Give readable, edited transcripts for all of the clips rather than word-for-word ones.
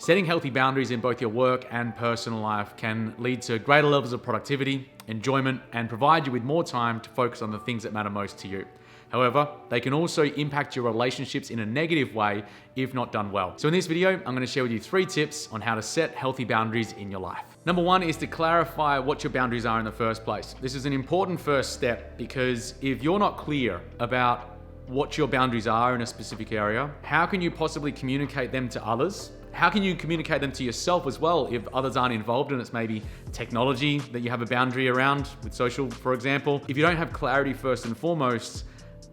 Setting healthy boundaries in both your work and personal life can lead to greater levels of productivity, enjoyment, and provide you with more time to focus on the things that matter most to you. However, they can also impact your relationships in a negative way if not done well. So in this video, I'm going to share with you 3 tips on how to set healthy boundaries in your life. Number 1 is to clarify what your boundaries are in the first place. This is an important first step because if you're not clear about what your boundaries are in a specific area, how can you possibly communicate them to others? How can you communicate them to yourself as well if others aren't involved and it's maybe technology that you have a boundary around with social, for example? If you don't have clarity first and foremost,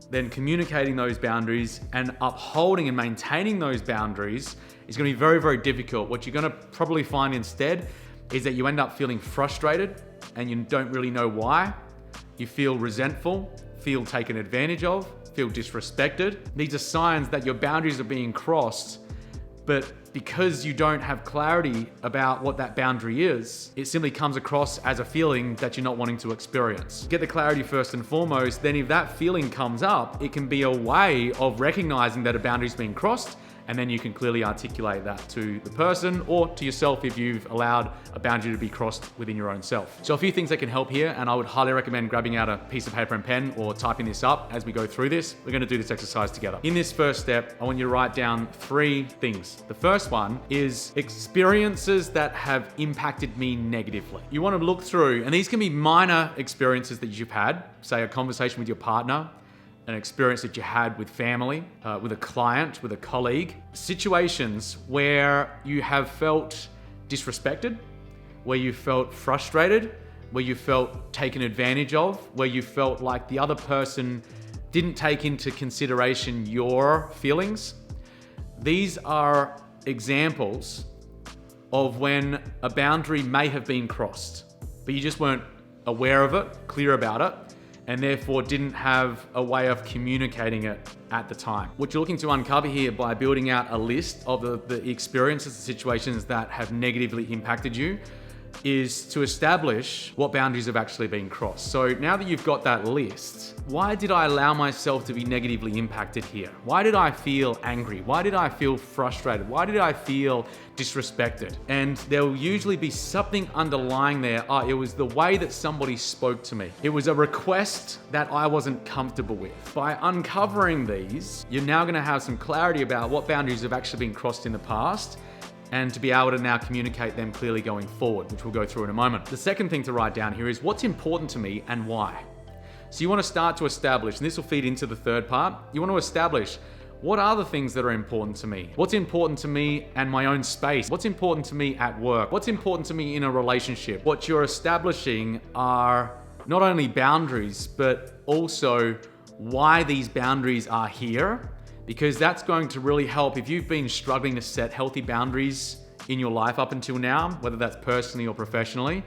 then communicating those boundaries and upholding and maintaining those boundaries is going to be very, very difficult. What you're going to probably find instead is that you end up feeling frustrated and you don't really know why. You feel resentful, feel taken advantage of, feel disrespected. These are signs that your boundaries are being crossed, but because you don't have clarity about what that boundary is, it simply comes across as a feeling that you're not wanting to experience. Get the clarity first and foremost, then if that feeling comes up, it can be a way of recognizing that a boundary's been crossed, and then you can clearly articulate that to the person or to yourself if you've allowed a boundary to be crossed within your own self. So a few things that can help here, and I would highly recommend grabbing out a piece of paper and pen or typing this up as we go through this. We're going to do this exercise together. In this first step, I want you to write down 3 things. The first one is experiences that have impacted me negatively. You want to look through, and these can be minor experiences that you've had, say a conversation with your partner, an experience that you had with family, with a client, with a colleague, situations where you have felt disrespected, where you felt frustrated, where you felt taken advantage of, where you felt like the other person didn't take into consideration your feelings. These are examples of when a boundary may have been crossed, but you just weren't aware of it, clear about it, and therefore didn't have a way of communicating it at the time. What you're looking to uncover here by building out a list of the experiences, the situations that have negatively impacted you, is to establish what boundaries have actually been crossed. So now that you've got that list, why did I allow myself to be negatively impacted here? Why did I feel angry? Why did I feel frustrated? Why did I feel disrespected? And there will usually be something underlying there. Oh, it was the way that somebody spoke to me. It was a request that I wasn't comfortable with. By uncovering these, you're now going to have some clarity about what boundaries have actually been crossed in the past, and to be able to now communicate them clearly going forward, which we'll go through in a moment. The second thing to write down here is what's important to me and why. So you want to start to establish, and this will feed into the third part, you want to establish what are the things that are important to me? What's important to me and my own space? What's important to me at work? What's important to me in a relationship? What you're establishing are not only boundaries, but also why these boundaries are here, because that's going to really help if you've been struggling to set healthy boundaries in your life up until now, whether that's personally or professionally.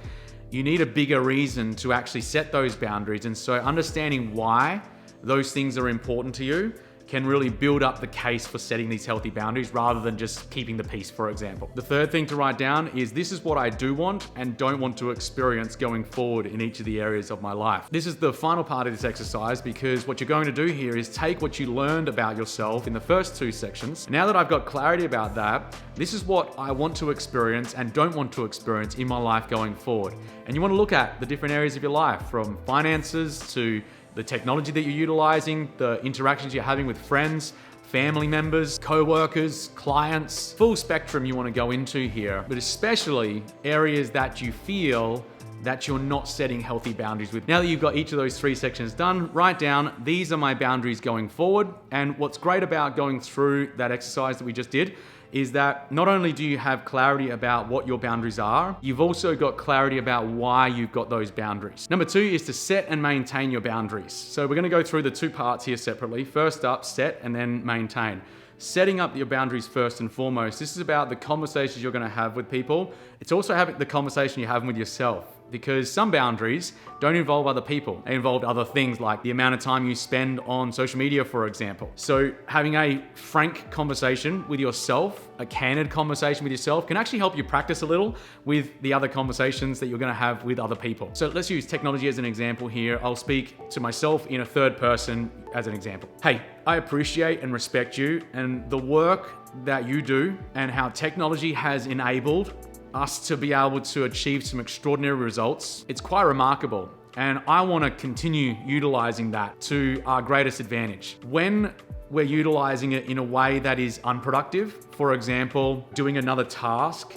You need a bigger reason to actually set those boundaries. And so understanding why those things are important to you can really build up the case for setting these healthy boundaries rather than just keeping the peace, for example. The third thing to write down is this is what I do want and don't want to experience going forward in each of the areas of my life. This is the final part of this exercise because what you're going to do here is take what you learned about yourself in the first 2 sections. Now that I've got clarity about that, this is what I want to experience and don't want to experience in my life going forward. And you want to look at the different areas of your life, from finances to the technology that you're utilizing, the interactions you're having with friends, family members, co-workers, clients, full spectrum you want to go into here, but especially areas that you feel that you're not setting healthy boundaries with. Now that you've got each of those 3 sections done, write down, these are my boundaries going forward. And what's great about going through that exercise that we just did is that not only do you have clarity about what your boundaries are, you've also got clarity about why you've got those boundaries. Number 2 is to set and maintain your boundaries. So we're going to go through the 2 parts here separately. First up, set and then maintain. Setting up your boundaries first and foremost. This is about the conversations you're going to have with people. It's also having the conversation you're having with yourself, because some boundaries don't involve other people. They involve other things like the amount of time you spend on social media, for example. So having a frank conversation with yourself, a candid conversation with yourself, can actually help you practice a little with the other conversations that you're going to have with other people. So let's use technology as an example here. I'll speak to myself in a third person as an example. Hey, I appreciate and respect you and the work that you do and how technology has enabled us to be able to achieve some extraordinary results, it's quite remarkable. And I want to continue utilizing that to our greatest advantage. When we're utilizing it in a way that is unproductive, for example, doing another task,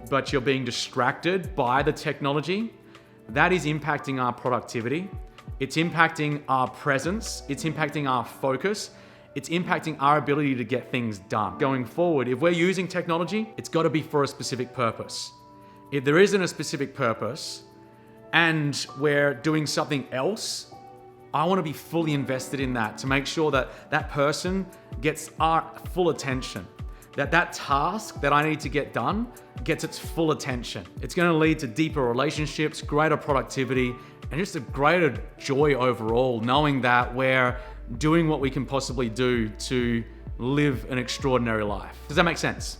but you're being distracted by the technology, that is impacting our productivity. It's impacting our presence. It's impacting our focus. It's impacting our ability to get things done. Going forward, if we're using technology, it's got to be for a specific purpose. If there isn't a specific purpose and we're doing something else, I want to be fully invested in that to make sure that that person gets our full attention. That task that I need to get done gets its full attention. It's going to lead to deeper relationships, greater productivity, and just a greater joy overall, knowing that we're doing what we can possibly do to live an extraordinary life. Does that make sense?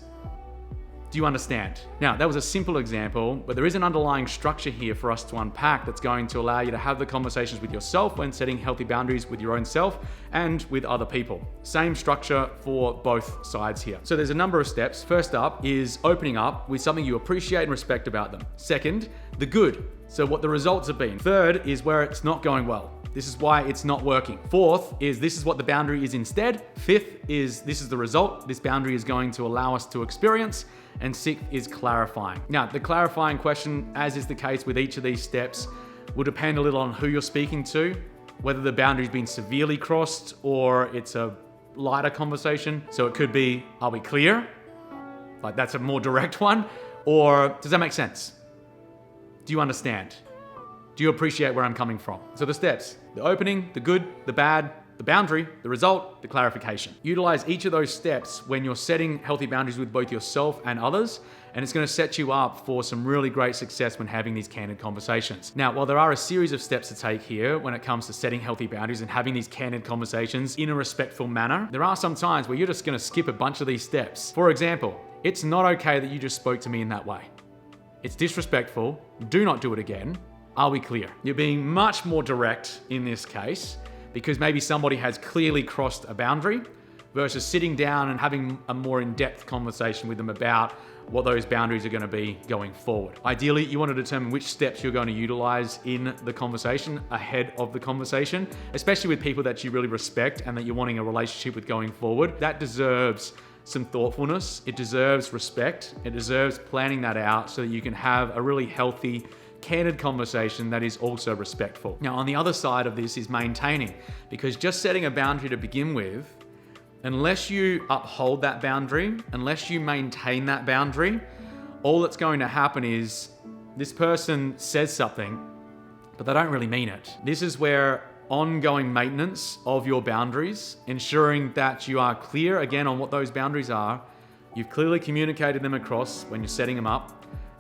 Do you understand? Now, that was a simple example, but there is an underlying structure here for us to unpack that's going to allow you to have the conversations with yourself when setting healthy boundaries with your own self and with other people. Same structure for both sides here. So there's a number of steps. First up is opening up with something you appreciate and respect about them. Second, the good. So what the results have been. Third is where it's not going well. This is why it's not working. Fourth is this is what the boundary is instead. Fifth is this is the result this boundary is going to allow us to experience. And sixth is clarifying. Now, the clarifying question, as is the case with each of these steps, will depend a little on who you're speaking to, whether the boundary's been severely crossed or it's a lighter conversation. So it could be, are we clear? Like that's a more direct one. Or does that make sense? Do you understand? Do you appreciate where I'm coming from? So the steps, the opening, the good, the bad, the boundary, the result, the clarification. Utilize each of those steps when you're setting healthy boundaries with both yourself and others, and it's going to set you up for some really great success when having these candid conversations. Now, while there are a series of steps to take here when it comes to setting healthy boundaries and having these candid conversations in a respectful manner, there are some times where you're just going to skip a bunch of these steps. For example, it's not okay that you just spoke to me in that way. It's disrespectful. Do not do it again. Are we clear? You're being much more direct in this case, because maybe somebody has clearly crossed a boundary versus sitting down and having a more in-depth conversation with them about what those boundaries are going to be going forward. Ideally, you want to determine which steps you're going to utilize in the conversation ahead of the conversation, especially with people that you really respect and that you're wanting a relationship with going forward. That deserves some thoughtfulness. It deserves respect. It deserves planning that out so that you can have a really healthy, candid conversation that is also respectful. Now, on the other side of this is maintaining, because just setting a boundary to begin with, unless you uphold that boundary, unless you maintain that boundary, all that's going to happen is this person says something, but they don't really mean it. This is where ongoing maintenance of your boundaries, ensuring that you are clear again on what those boundaries are, you've clearly communicated them across when you're setting them up,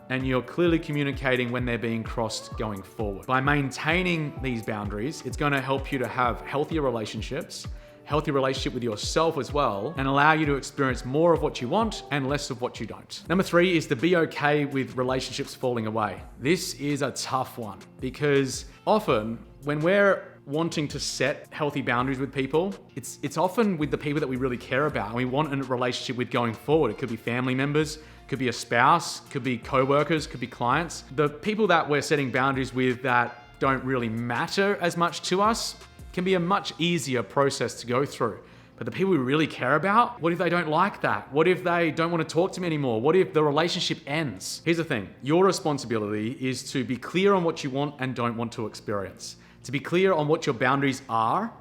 and you're clearly communicating when they're being crossed going forward. By maintaining these boundaries, it's going to help you to have healthier relationships, healthy relationship with yourself as well, and allow you to experience more of what you want and less of what you don't. Number 3 is to be okay with relationships falling away. This is a tough one because often when we're wanting to set healthy boundaries with people, it's often with the people that we really care about and we want a relationship with going forward. It could be family members, could be a spouse, could be co-workers, could be clients. The people that we're setting boundaries with that don't really matter as much to us can be a much easier process to go through. But the people we really care about, what if they don't like that? What if they don't want to talk to me anymore? What if the relationship ends? Here's the thing. Your responsibility is to be clear on what you want and don't want to experience. To be clear on what your boundaries are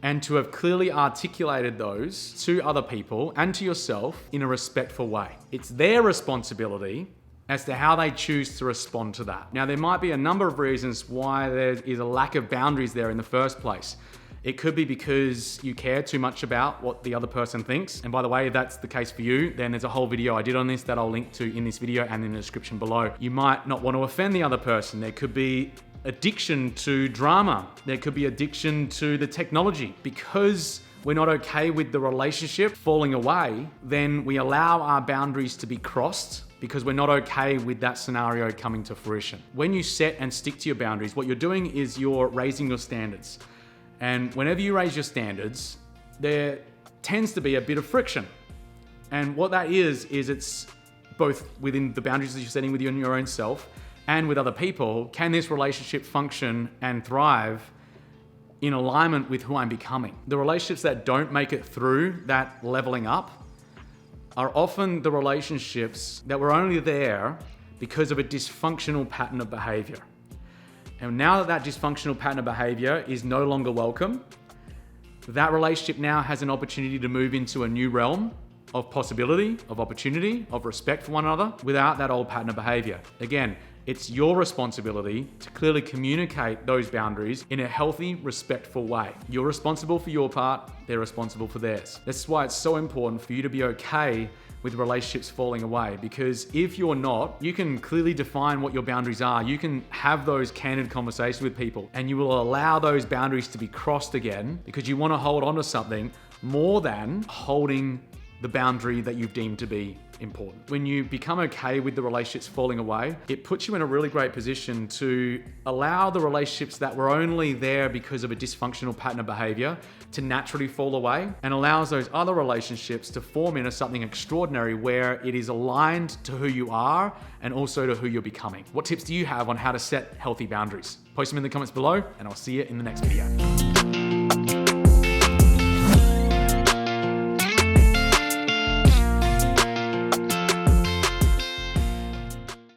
and to have clearly articulated those to other people and to yourself in a respectful way. It's their responsibility as to how they choose to respond to that. Now, there might be a number of reasons why there is a lack of boundaries there in the first place. It could be because you care too much about what the other person thinks. And by the way, if that's the case for you, then there's a whole video I did on this that I'll link to in this video and in the description below. You might not want to offend the other person. There could be addiction to drama. There could be addiction to the technology. Because we're not okay with the relationship falling away, then we allow our boundaries to be crossed because we're not okay with that scenario coming to fruition. When you set and stick to your boundaries, what you're doing is you're raising your standards. And whenever you raise your standards, there tends to be a bit of friction. And what that is it's both within the boundaries that you're setting with your own self and with other people. Can this relationship function and thrive in alignment with who I'm becoming? The relationships that don't make it through that leveling up are often the relationships that were only there because of a dysfunctional pattern of behavior. And now that dysfunctional pattern of behavior is no longer welcome, that relationship now has an opportunity to move into a new realm of possibility, of opportunity, of respect for one another without that old pattern of behavior. Again, it's your responsibility to clearly communicate those boundaries in a healthy, respectful way. You're responsible for your part, they're responsible for theirs. That's why it's so important for you to be okay with relationships falling away, because if you're not, you can clearly define what your boundaries are. You can have those candid conversations with people and you will allow those boundaries to be crossed again because you want to hold on to something more than holding the boundary that you've deemed to be important. When you become okay with the relationships falling away, it puts you in a really great position to allow the relationships that were only there because of a dysfunctional pattern of behavior to naturally fall away, and allows those other relationships to form into something extraordinary where it is aligned to who you are and also to who you're becoming. What tips do you have on how to set healthy boundaries? Post them in the comments below and I'll see you in the next video.